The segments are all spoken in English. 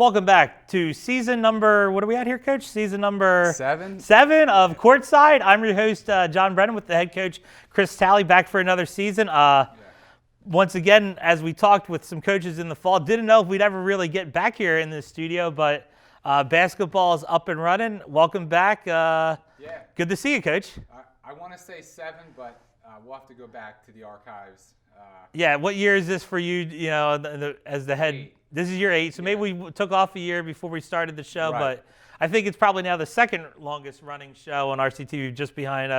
Welcome back to season number, what are we at here, Coach? Season number 7 of Courtside. I'm your host, John Brennan, with the head coach, Chris Talley, back for another season. Once again, as we talked with some coaches in the fall, didn't know if we'd ever really get back here in the studio, but basketball is up and running. Welcome back. Good to see you, Coach. I want to say 7, but we'll have to go back to the archives. What year is this for you, as the head? 8. This is year 8, so maybe we took off a year before we started the show, Right. but I think it's probably now the second longest running show on RCTV, just behind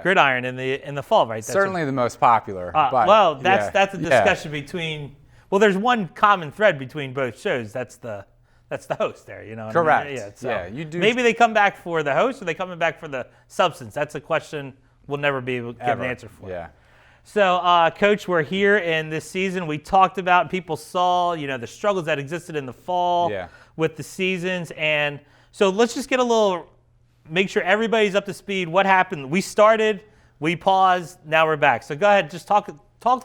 Gridiron in the fall, right? Certainly the most popular. That's a discussion between. Well, there's one common thread between both shows. That's the host there, Correct. You do. Maybe they come back for the host, or they coming back for the substance. That's a question we'll never be able to get an answer for. Yeah. So, Coach, we're here in this season. We talked about, people saw, the struggles that existed in the fall with the seasons. And so let's just make sure everybody's up to speed. What happened? We started, we paused, now we're back. So go ahead, just talk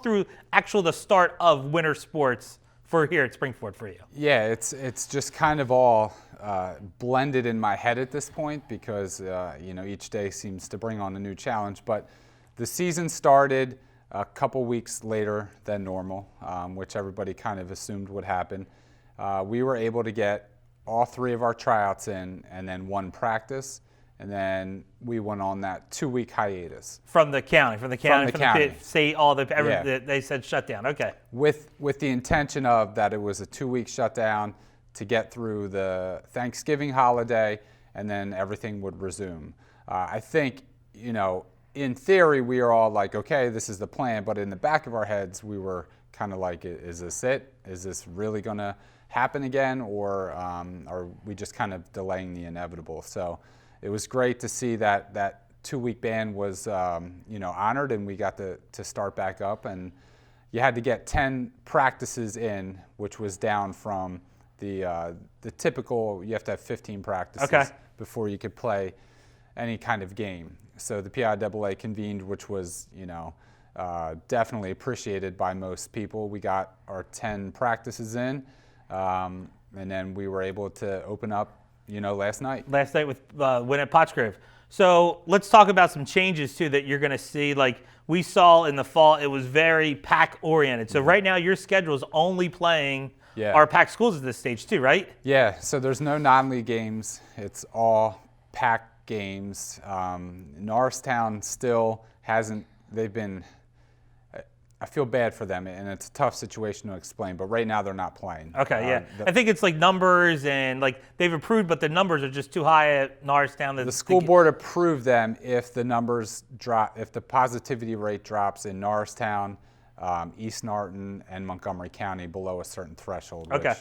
through the start of winter sports for here at Springford for you. Yeah, it's just kind of all blended in my head at this point because, each day seems to bring on a new challenge. But the season started a couple weeks later than normal, which everybody kind of assumed would happen. We were able to get all 3 of our tryouts in and then 1 practice, and then we went on that 2-week hiatus. From the county. Say they said shut down. Okay. With the intention of that it was a 2-week shutdown to get through the Thanksgiving holiday, and then everything would resume. I think, in theory, we are all like, okay, this is the plan, but in the back of our heads, we were kind of like, is this it? Is this really going to happen again, or are we just kind of delaying the inevitable? So it was great to see that 2-week ban was, honored, and we got to start back up. And you had to get 10 practices in, which was down from the typical, you have to have 15 practices before you could play any kind of game. So the PIAA convened, which was, definitely appreciated by most people. We got our 10 practices in, and then we were able to open up, last night. Last night with win at Pottsgrove. So let's talk about some changes, too, that you're going to see. Like we saw in the fall, it was very PAC-oriented. So right now your schedule is only playing our PAC schools at this stage, too, right? Yeah, so there's no non-league games. It's all PAC games. Norristown still hasn't, I feel bad for them, and it's a tough situation to explain, but right now they're not playing. Okay, I think it's like numbers, and they've approved, but the numbers are just too high at Norristown. The school board approved them if the numbers drop, if the positivity rate drops in Norristown, East Norton, and Montgomery County below a certain threshold. Okay.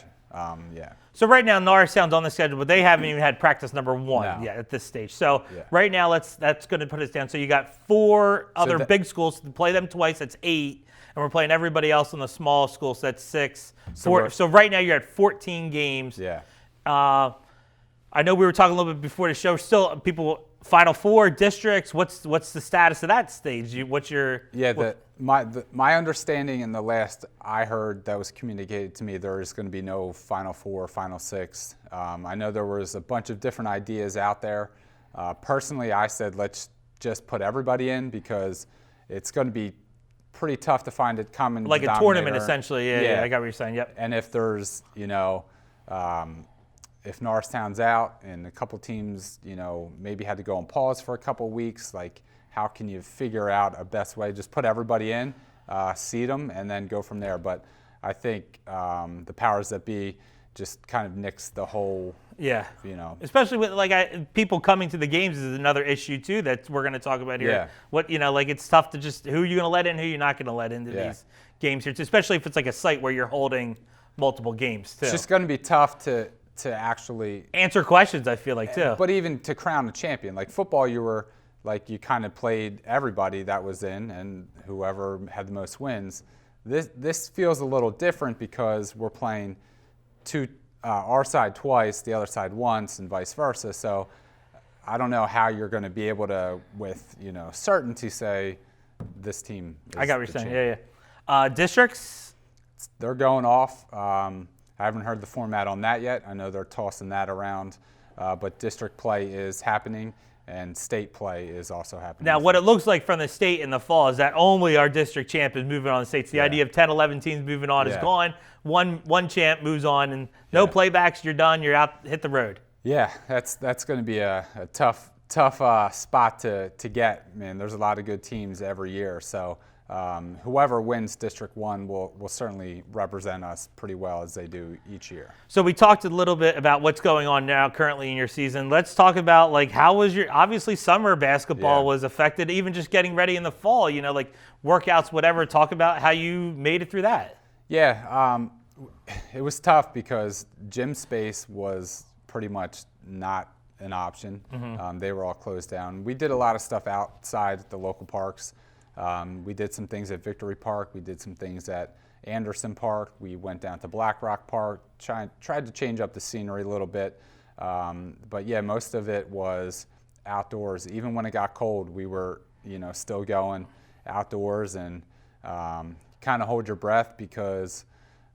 So right now Norristown's on the schedule, but they haven't even had practice number 1 yet at this stage. So right now that's going to put us down. So you got 4 other big schools to play them twice. That's 8, and we're playing everybody else in the small schools. So that's 6. So right now you're at 14 games. Yeah. I know we were talking a little bit before the show. Still, people Final Four districts. What's the status of that stage? My understanding in the last I heard that was communicated to me, there is going to be no Final Four, Final Six. I know there was a bunch of different ideas out there. Personally, I said let's just put everybody in because it's going to be pretty tough to find a common like a tournament essentially. Yeah, I got what you're saying. Yep. And if there's if Norristown's out and a couple teams maybe had to go on pause for a couple weeks, like, how can you figure out a best way? Just put everybody in, seed them, and then go from there. But I think the powers that be just kind of nix the whole. Yeah. Especially with people coming to the games is another issue too that we're going to talk about here. Yeah. It's tough to just who you're going to let in, who you're not going to let into these games here, especially if it's like a site where you're holding multiple games too. It's just going to be tough to actually answer questions. I feel like too. But even to crown a champion, like football, you kind of played everybody that was in, and whoever had the most wins. This feels a little different because we're playing our side twice, the other side once, and vice versa. So I don't know how you're going to be able to, with certainty, say this team is I got what you're saying. Yeah. Districts? They're going off. I haven't heard the format on that yet. I know they're tossing that around, but district play is happening, and state play is also happening. Now, what it looks like from the state in the fall is that only our district champ is moving on the states. The idea of 10, 11 teams moving on is gone. One champ moves on, and no playbacks. You're done. You're out. Hit the road. Yeah, that's going to be a tough spot to get. Man, there's a lot of good teams every year. So whoever wins District 1 will certainly represent us pretty well, as they do each year. So we talked a little bit about what's going on now currently in your season. Let's talk about, like, how was your, obviously summer basketball was affected, even just getting ready in the fall, you know, like workouts, whatever. Talk about how you made it through that. Yeah, it was tough because gym space was pretty much not an option. They were all closed down. We did a lot of stuff outside at the local parks. We did some things at Victory Park. We did some things at Anderson Park. We went down to Black Rock Park, tried to change up the scenery a little bit. But yeah, most of it was outdoors. Even when it got cold, we were, still going outdoors, and kind of hold your breath because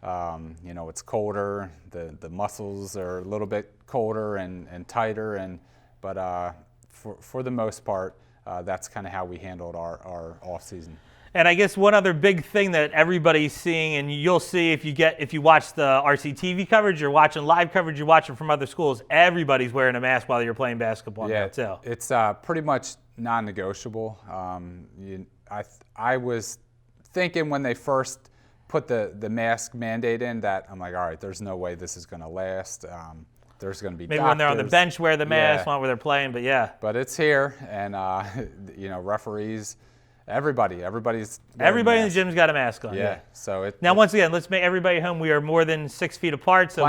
it's colder. The muscles are a little bit colder and tighter, but for the most part, that's kind of how we handled our off season. And I guess one other big thing that everybody's seeing, and you'll see if you watch the RCTV coverage, you're watching live coverage, you're watching from other schools, everybody's wearing a mask while you're playing basketball. Yeah, now too. It's pretty much non-negotiable. I was thinking when they first put the mask mandate in that I'm like, all right, there's no way this is going to last. There's going to be maybe doctors. When they're on the bench wear the mask, not where they're playing, but yeah. But it's here, and referees, everybody's everybody in the gym's got a mask on. Yeah. So now once again, let's make everybody home. We are more than 6 feet apart, so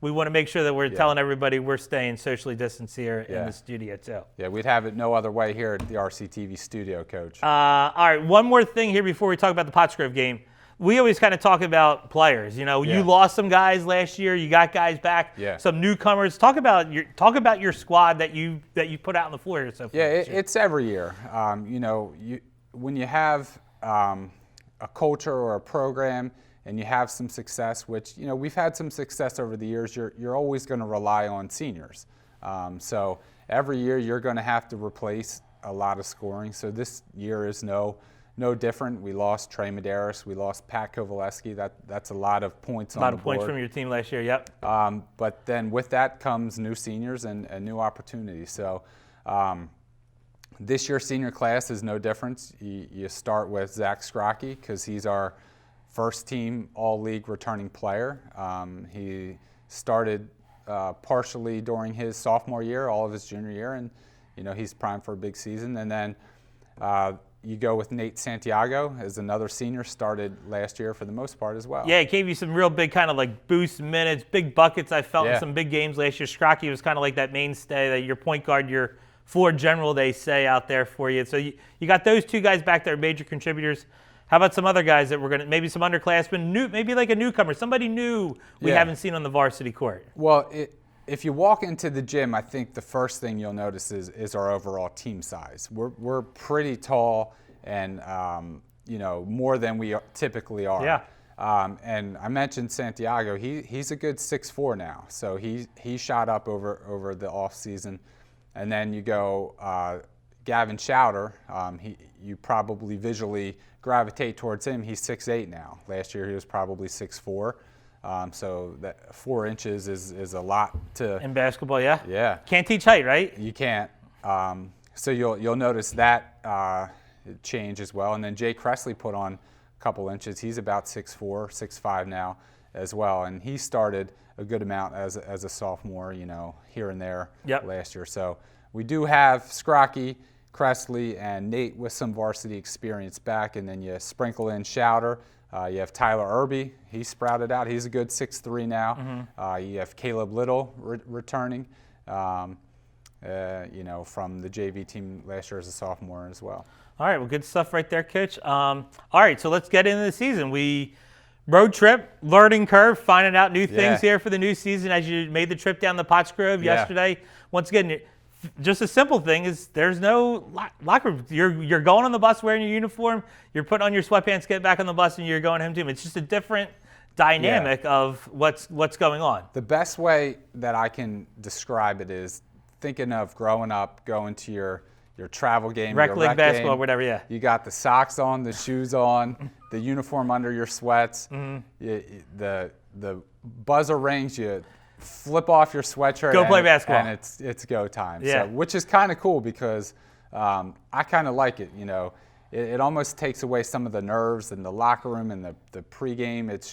we want to make sure that we're telling everybody we're staying socially distanced here in the studio too. Yeah, we'd have it no other way here at the RCTV studio, Coach. All right, one more thing here before we talk about the Pottsgrove game. We always kind of talk about players. You lost some guys last year. You got guys back. Yeah. Some newcomers. Talk about your squad that you put out on the floor here so far. Yeah, it's every year. When you have a culture or a program and you have some success, which we've had some success over the years, you're always going to rely on seniors. So every year you're going to have to replace a lot of scoring. So this year is no different. We lost Trey Medeiros. We lost Pat Kovaleski. That's a lot of points on the board. A lot of points from your team last year, yep. But then with that comes new seniors and new opportunities. So this year's senior class is no different. You start with Zach Scrocky because he's our first team all-league returning player. He started partially during his sophomore year, all of his junior year, and he's primed for a big season. And then you go with Nate Santiago as another senior, started last year for the most part as well. Yeah, it gave you some real big kind of like boost minutes, big buckets I felt in some big games last year. Scrocky was kind of like that mainstay, that your point guard, your floor general, they say, out there for you. So you got those two guys back there, major contributors. How about some other guys that we're going to, maybe some underclassmen, maybe like a newcomer, somebody new we haven't seen on the varsity court? Well, if you walk into the gym, I think the first thing you'll notice is our overall team size. We're pretty tall and, more than we typically are. Yeah. And I mentioned Santiago. He's a good 6'4" now. So he shot up over the off season. And then you go Gavin Schauder. You probably visually gravitate towards him. He's 6'8" now. Last year he was probably 6'4". So that 4 inches is a lot to in basketball. Yeah. Yeah. Can't teach height, right? You can't. So you'll notice that change as well. And then Jay Cressley put on a couple inches. He's about 6'4", 6'5" now as well, and he started a good amount as a sophomore. Here and there last year. So we do have Scrocky, Cressley, and Nate with some varsity experience back, and then you sprinkle in Schauder. You have Tyler Irby. He sprouted out. He's a good 6'3" now. You have Caleb Little returning, from the JV team last year as a sophomore as well. All right, well, good stuff right there, Coach. All right, so let's get into the season. Road trip, learning curve, finding out new things here for the new season as you made the trip down to Pottsgrove yesterday. Once again, just a simple thing is there's no locker room. You're going on the bus wearing your uniform. You're putting on your sweatpants, get back on the bus, and you're going home team. It's just a different dynamic of what's going on. The best way that I can describe it is thinking of growing up, going to your travel game, Rec your league rec basketball, game. whatever, yeah. You got the socks on, the shoes on, the uniform under your sweats. The buzzer rings, you flip off your sweatshirt. Go play basketball. And it's go time. Yeah. So, which is kind of cool because I kind of like it. It almost takes away some of the nerves in the locker room and the pregame. It's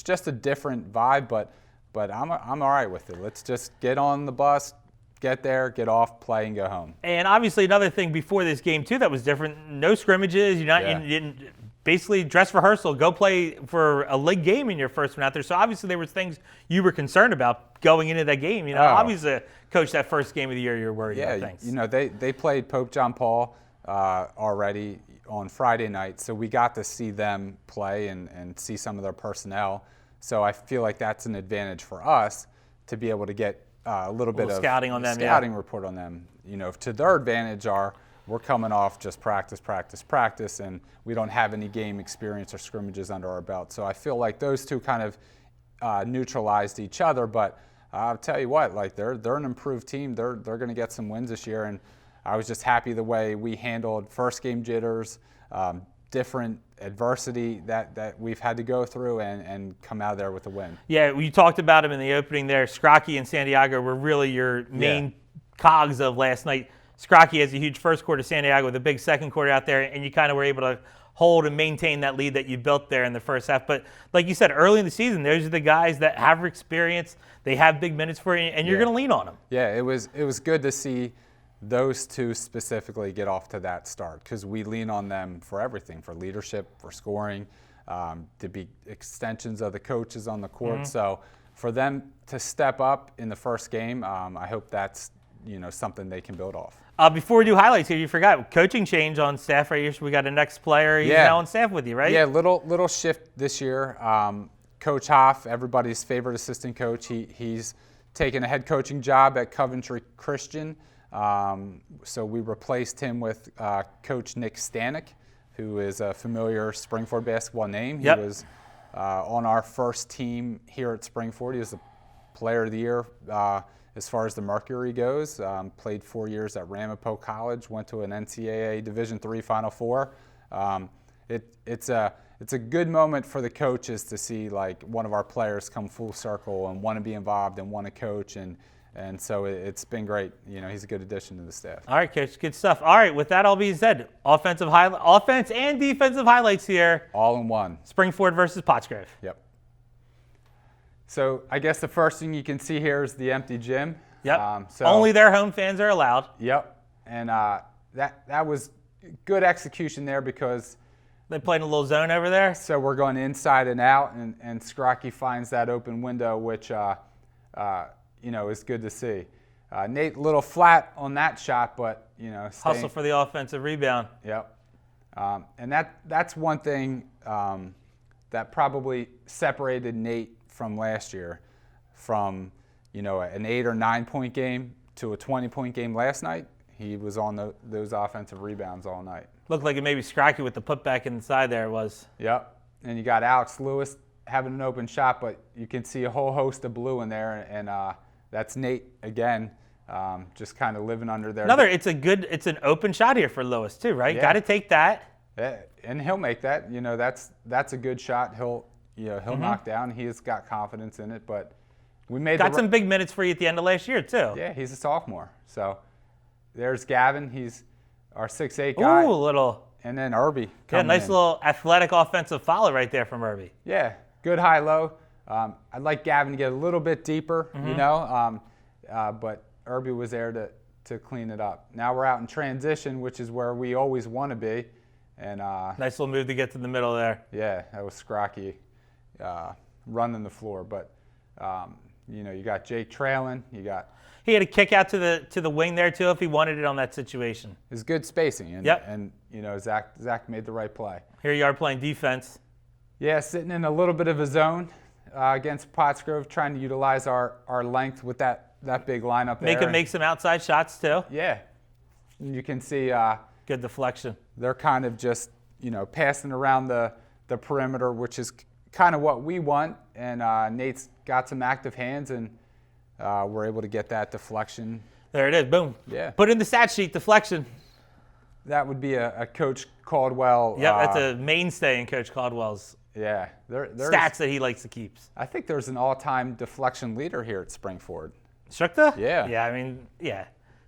just a different vibe, but I'm all right with it. Let's just get on the bus, get there, get off, play, and go home. And obviously another thing before this game too that was different. No scrimmages. You didn't basically dress rehearsal. Go play for a league game in your first one out there. So obviously there were things you were concerned about going into that game. Obviously, coach, that first game of the year you're worried about things. They played Pope John Paul already on Friday night, so we got to see them play and see some of their personnel. So I feel like that's an advantage for us to be able to get a little bit of scouting on them, scouting report on them. To their advantage we're coming off just practice, and we don't have any game experience or scrimmages under our belt. So I feel like those two kind of neutralized each other. But I'll tell you what, like they're an improved team. They're going to get some wins this year, and I was just happy the way we handled first game jitters, different adversity that we've had to go through and come out of there with a win. Yeah, you talked about him in the opening there. Scrocky and Santiago were really your main cogs of last night. Scrocky has a huge first quarter, Santiago with a big second quarter out there, and you kind of were able to hold and maintain that lead that you built there in the first half. But like you said, early in the season, those are the guys that have experience. They have big minutes for you, and you're going to lean on them. Yeah, it was good to see those two specifically get off to that start because we lean on them for everything, for leadership, for scoring, to be extensions of the coaches on the court. So for them to step up in the first game, I hope that's something they can build off. Before we do highlights here, you forgot coaching change on staff right here. So we got a next player. He's now on staff with you, right? Yeah, little shift this year. Coach Hoff, everybody's favorite assistant coach, he's taken a head coaching job at Coventry Christian. So we replaced him with Coach Nick Stanek, who is a familiar Springford basketball name. He was on our first team here at Springford. He was the player of the year as far as the Mercury goes. Played 4 years at Ramapo College, went to an NCAA Division III Final Four. It's a good moment for the coaches to see like one of our players come full circle and want to be involved and want to coach, and so it's been great. He's a good addition to the staff. All right, Coach, good stuff. All right, with that all being said, offense and defensive highlights here. All in one. Springford versus Pottsgrove. Yep. So I guess the first thing you can see here is the empty gym. Yep. Only their home fans are allowed. Yep. And that was good execution there because they played in a little zone over there. So we're going inside and out, and Scrocky finds that open window, which is good to see. Nate, a little flat on that shot, but hustle for the offensive rebound. Yep. And that's one thing that probably separated Nate from last year, from an 8 or 9 point game to a 20-point game last night. He was on those offensive rebounds all night. Looked like it maybe Scrocky with the putback inside there was. Yep. And you got Alex Lewis having an open shot, but you can see a whole host of blue in there, and that's Nate again, just kind of living under there. It's an open shot here for Lewis too, right? Yeah. Got to take that. Yeah. And he'll make that. That's a good shot. He'll knock down. He's got confidence in it, but we made some big minutes for you at the end of last year too. Yeah, he's a sophomore. So there's Gavin. He's our 6'8" guy. Ooh, little. And then Irby. Yeah, nice little athletic offensive follow right there from Irby. Yeah, good high-low. I'd like Gavin to get a little bit deeper, but Irby was there to clean it up. Now we're out in transition, which is where we always want to be. And nice little move to get to the middle there. Yeah, that was Scrocky running the floor. But, you got Jake trailing. He had a kick out to the wing there, too, if he wanted it on that situation. It's good spacing. And Zach made the right play. Here you are playing defense. Yeah, sitting in a little bit of a zone against Pottsgrove, trying to utilize our length with that big lineup there. Make some outside shots, too. Yeah. You can see good deflection. They're kind of just, passing around the perimeter, which is kind of what we want, and Nate's got some active hands, and we're able to get that deflection. There it is, boom. Yeah. Put in the stat sheet, deflection. That would be a Coach Caldwell. Yep, that's a mainstay in Coach Caldwell's stats that he likes to keep. I think there's an all-time deflection leader here at Springford. Shukta? Yeah. Yeah, I mean, yeah.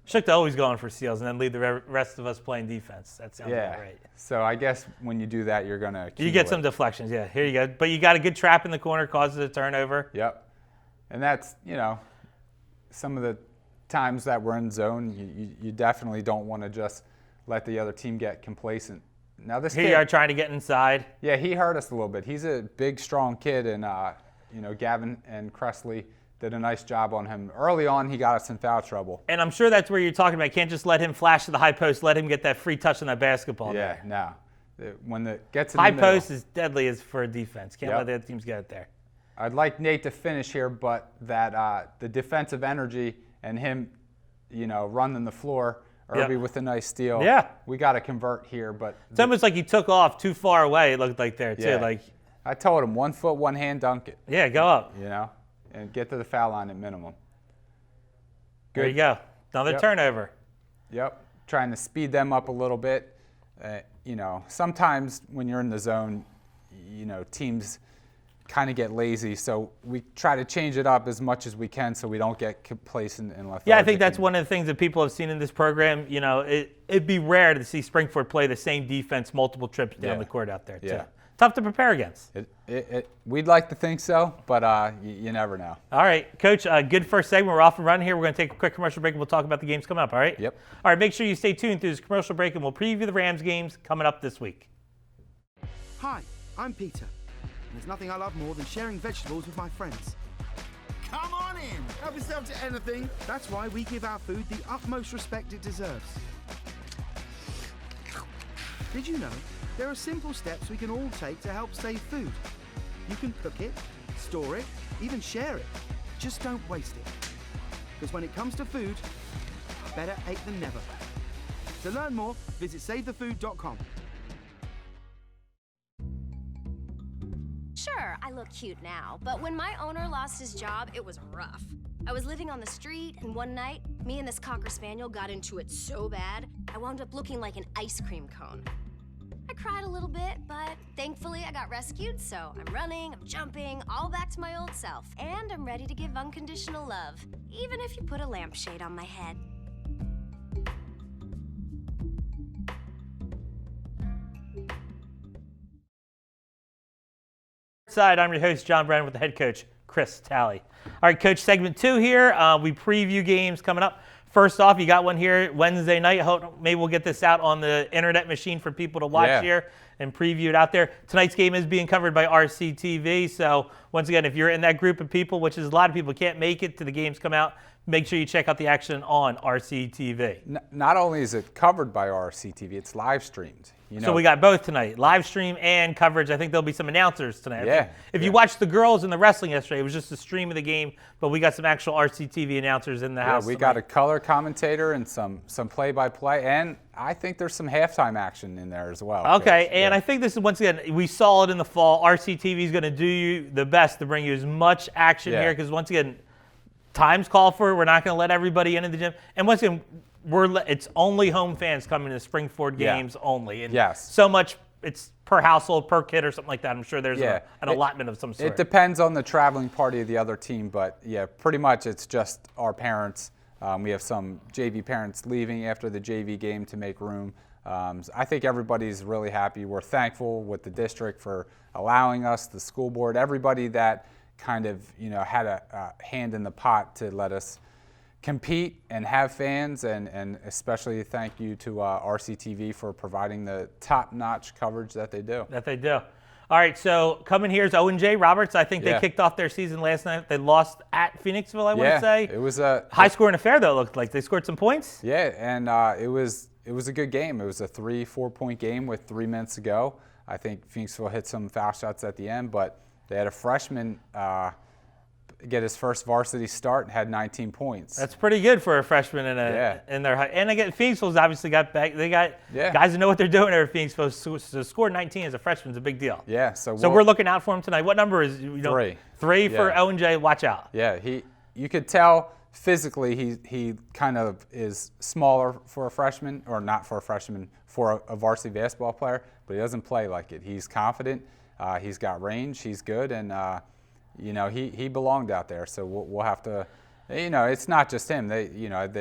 Shukta always going for steals and then leave the rest of us playing defense. That sounds about right. So I guess when you do that, you're going to You get some deflections, yeah. Here you go. But you got a good trap in the corner, causes a turnover. Yep. And that's, some of the times that we're in zone, you definitely don't want to just let the other team get complacent. Now this Here you are trying to get inside. Yeah, he hurt us a little bit. He's a big, strong kid, and Gavin and Cressley did a nice job on him. Early on, he got us in foul trouble. And I'm sure that's where you're talking about. You can't just let him flash to the high post. Let him get that free touch on that basketball. Yeah, there. no. When it gets in high the middle, post is deadly as for a defense. Can't let the other teams get it there. I'd like Nate to finish here, but that the defensive energy and him, running the floor, Irby with a nice steal. Yeah. We got to convert here, but it's almost like he took off too far away. It looked like there too. Yeah. Like I told him, 1 foot, 1 hand, dunk it. Yeah, go up. And get to the foul line at minimum. Good. There you go. Another turnover. Yep. Trying to speed them up a little bit. Sometimes when you're in the zone, teams kind of get lazy. So we try to change it up as much as we can so we don't get complacent and lethargic. Yeah, I think that's one of the things that people have seen in this program. It'd be rare to see Springford play the same defense multiple trips down the court out there, too. Yeah. Tough to prepare against. We'd like to think so, but you never know. All right, Coach, good first segment. We're off and running here. We're going to take a quick commercial break, and we'll talk about the games coming up, all right? Yep. All right, make sure you stay tuned through this commercial break, and we'll preview the Rams games coming up this week. Hi, I'm Peter. There's nothing I love more than sharing vegetables with my friends. Come on in, help yourself to anything. That's why we give our food the utmost respect it deserves. Did you know there are simple steps we can all take to help save food? You can cook it, store it, even share it. Just don't waste it. Because when it comes to food, better ate than never. To learn more, visit savethefood.com. Sure, I look cute now, but when my owner lost his job, it was rough. I was living on the street, and one night, me and this Cocker Spaniel got into it so bad, I wound up looking like an ice cream cone. I cried a little bit, but thankfully I got rescued, so I'm running, I'm jumping, all back to my old self. And I'm ready to give unconditional love, even if you put a lampshade on my head. Side, I'm your host, John Brennan, with the head coach, Chris Talley. All right, Coach, segment 2 here. We preview games coming up. First off, you got one here Wednesday night. Maybe we'll get this out on the internet machine for people to watch here and preview it out there. Tonight's game is being covered by RCTV. So once again, if you're in that group of people, which is a lot of people can't make it to the games come out, make sure you check out the action on RCTV. Not only is it covered by RCTV, it's live streamed. So we got both tonight, live stream and coverage. I think there'll be some announcers tonight. If you watched the girls in the wrestling yesterday, it was just a stream of the game, but we got some actual RCTV announcers in the house. We got a color commentator and some play-by-play, and I think there's some halftime action in there as well. Okay, and I think this is, once again, we saw it in the fall. RCTV is going to do you the best to bring you as much action here, because once again, times call for it. We're not going to let everybody into the gym. And once again, it's only home fans coming to Springford games only. And so much, it's per household, per kid or something like that. I'm sure there's an allotment of some sort. It depends on the traveling party of the other team, but pretty much it's just our parents. We have some JV parents leaving after the JV game to make room. I think everybody's really happy. We're thankful with the district for allowing us, the school board, everybody that kind of had a hand in the pot to let us compete and have fans, and especially thank you to RCTV for providing the top-notch coverage that they do. All right, so coming here is Owen J. Roberts. I think they kicked off their season last night. They lost at Phoenixville, I want to say. It was a high-scoring affair, though, it looked like. They scored some points. Yeah, and it was a good game. It was a 3-4-point game with 3 minutes to go. I think Phoenixville hit some foul shots at the end, but they had a freshman get his first varsity start and had 19 points. That's pretty good for a freshman in their high. And again, Phoenixville's obviously got back. They got guys that know what they're doing there at Phoenixville. So to score 19 as a freshman is a big deal. Yeah. So we're looking out for him tonight. What number is 3? 3 for O&J. Watch out. Yeah. You could tell physically he kind of is smaller for a freshman, or not for a freshman, for a varsity basketball player, but he doesn't play like it. He's confident. He's got range. He's good, and he belonged out there. So we'll have to. It's not just him. They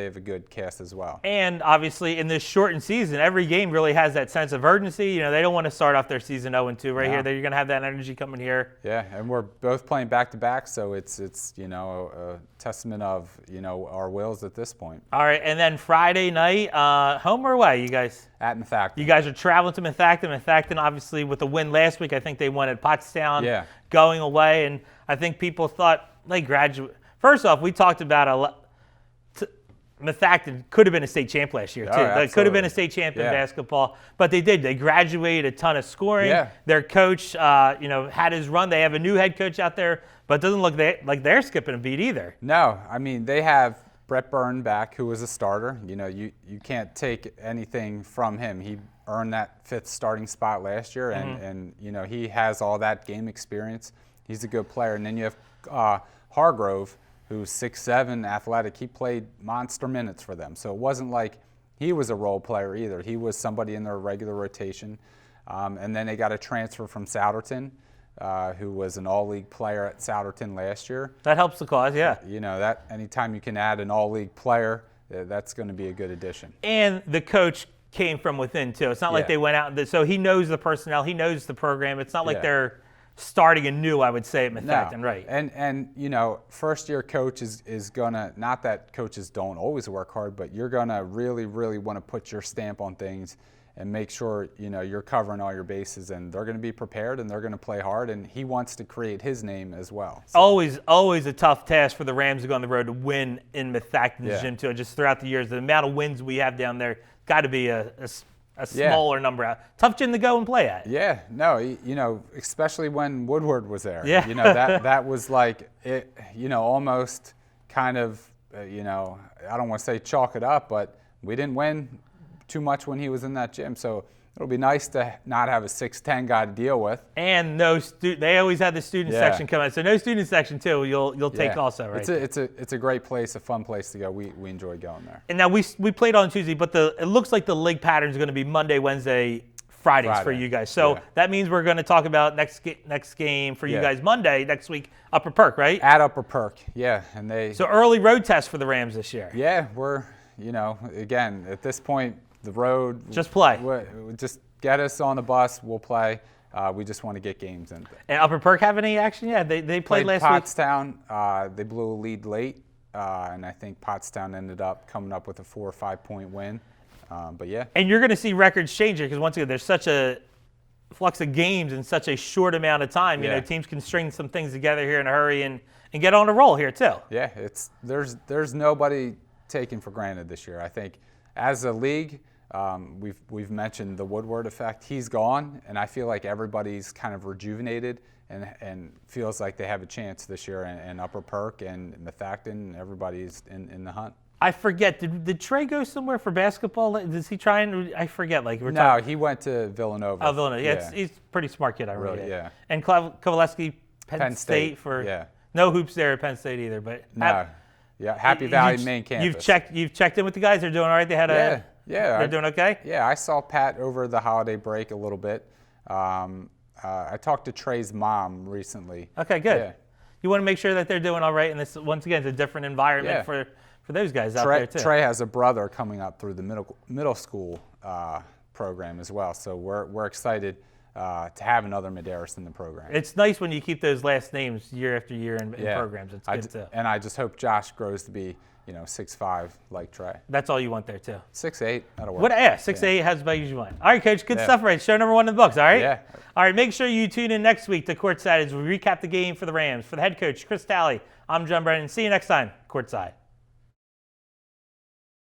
have a good cast as well. And obviously, in this shortened season, every game really has that sense of urgency. They don't want to start off their season 0-2 here. You're going to have that energy coming here. Yeah, and we're both playing back-to-back, so it's a testament of our wills at this point. All right, and then Friday night, home or away, you guys? At Methacton. You guys are traveling to Methacton. Methacton, obviously, with the win last week, I think they won at Pottstown going away, and I think people thought they graduate. First off, we talked about Methacton could have been a state champ last year, too. They could have been a state champ in basketball, but they did. They graduated a ton of scoring. Yeah. Their coach, had his run. They have a new head coach out there, but it doesn't look like they're skipping a beat either. No, I mean, they have Brett Byrne back, who was a starter. You can't take anything from him. He earned that 5th starting spot last year, and he has all that game experience. He's a good player. And then you have Hargrove, who's 6'7", athletic. He played monster minutes for them. So it wasn't like he was a role player either. He was somebody in their regular rotation. And then they got a transfer from Souderton, who was an all-league player at Souderton last year. That helps the cause, yeah. That anytime you can add an all-league player, that's going to be a good addition. And the coach came from within, too. It's not like they went out. So he knows the personnel. He knows the program. It's not like they're starting anew, I would say, at Methacton, right? And first-year coach is gonna, not that coaches don't always work hard, but you're gonna really, really want to put your stamp on things and make sure you're covering all your bases, and they're gonna be prepared and they're gonna play hard, and he wants to create his name as well. So. Always a tough task for the Rams to go on the road to win in Methacton's gym too. Just throughout the years, the amount of wins we have down there got to be a smaller number. Tough gym to go and play at. Yeah, no, especially when Woodward was there. Yeah. That was like it. Almost kind of. I don't want to say chalk it up, but we didn't win too much when he was in that gym. So it'll be nice to not have a 6'10" guy to deal with. And they always had the student section come out, so no student section too. You'll take also, right? It's a great place, a fun place to go. We enjoy going there. And now we played on Tuesday, but it looks like the league pattern is going to be Monday, Wednesday, Fridays for you guys. So that means we're going to talk about next game for you guys Monday next week, Upper Perk, right? At Upper Perk, So early road test for the Rams this year. Yeah, we're again at this point. The road. Just play. Just get us on the bus. We'll play. We just want to get games in. And Upper Perk have any action? Yeah, they played last week. Pottstown. They blew a lead late, and I think Pottstown ended up coming up with a 4 or 5 point win. But yeah. And you're going to see records change here because once again, there's such a flux of games in such a short amount of time. Teams can string some things together here in a hurry and get on a roll here too. Yeah, there's nobody taken for granted this year. I think as a league. We've mentioned the Woodward effect. He's gone, and I feel like everybody's kind of rejuvenated and feels like they have a chance this year. And Upper Perk and Methacton, everybody's in the hunt. I forget. Did Trey go somewhere for basketball? Does he try and? I forget. He went to Villanova. Oh, Villanova. Yeah, he's a pretty smart kid. Really, yeah. And Kowaleski, Penn State for no hoops there at Penn State either. But no, Happy Valley main campus. You've checked in with the guys. They're doing all right. They had Yeah, they're doing okay? Yeah, I saw Pat over the holiday break a little bit. I talked to Trey's mom recently. Okay, good. Yeah. You want to make sure that they're doing all right, and this once again is a different environment for those guys out there too. Trey has a brother coming up through the middle school program as well, so we're excited to have another Medeiros in the program. It's nice when you keep those last names year after year in programs. It's good too. And I just hope Josh grows to be 6'5" like Trey. That's all you want there too. 6'8", that'll work. 6'8" has about you want. All right, Coach, good stuff, right? Show number 1 in the books, all right? Yeah. All right, make sure you tune in next week to Courtside as we recap the game for the Rams. For the head coach, Chris Talley, I'm John Brennan. See you next time, Courtside.